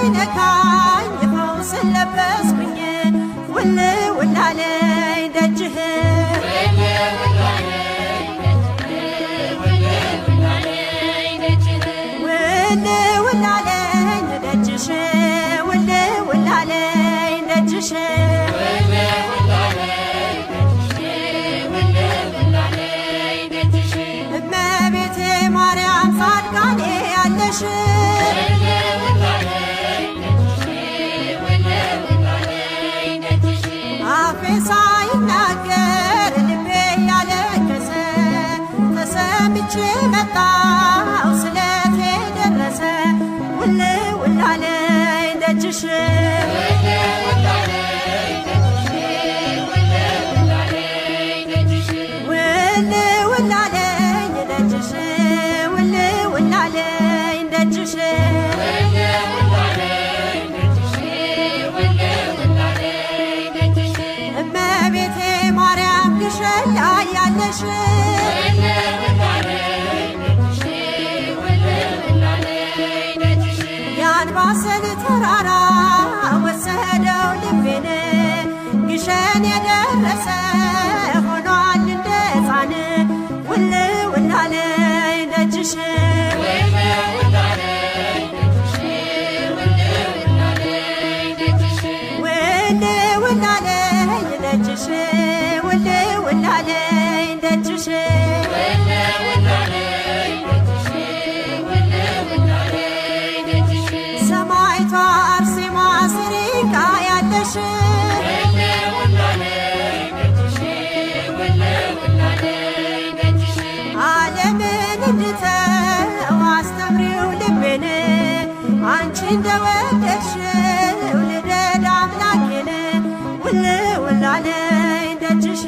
ሲነካኝ ፈውስ ለበስኩኝ ውል ውል አለኝ ደጅህ ውል ውል አለኝ ደጅሽ ውል ውል አለኝ ደጅሽ እመቤቴ ማርያም ጻድቃኔ ያለሽ አፌ ሳይናገር ልቤ ያለቀሰ ተሰምቼ መጣሁ ስለቴ ደረሰ ውል ውል አለኝ ደጅሽ ውል ውል አለኝ ደጅሽ ውል ውል አለኝ ደጅሽ እመቤቴ ማርያም ግሸን ላይ ያለሽ የአንባሰል ተራራ ወሰደው ልቤን ግሸን የደረሰ ሆኗል እንደ ሕፃን ውል ውል አለኝ ደጅሽ ውል ውል አለኝ ደጅሽ ውል ውል አለኝ ደጅሽ ሰማዕቷ አርሴማ ሲሪንቃ ያለሽ ዓለምን እንድተው አስተምሪው ልቤን አንቺ እንደወደድሽው ልደድ አምላኬን ውል ውል አለኝ ደጅሽ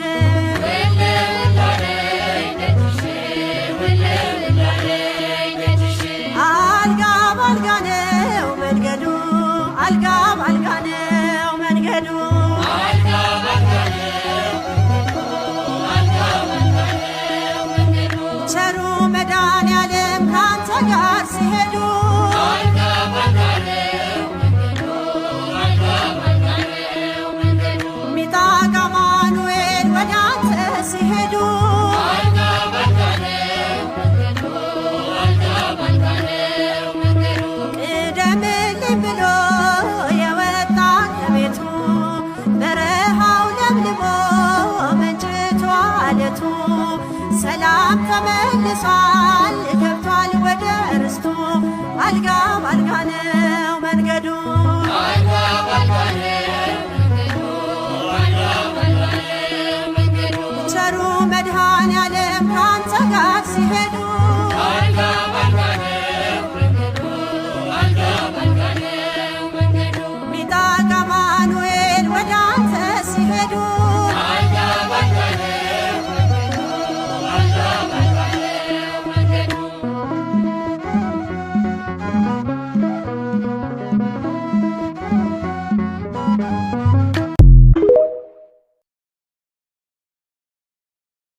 አልጋ ባልጋ ነው መንገዱ አልጋ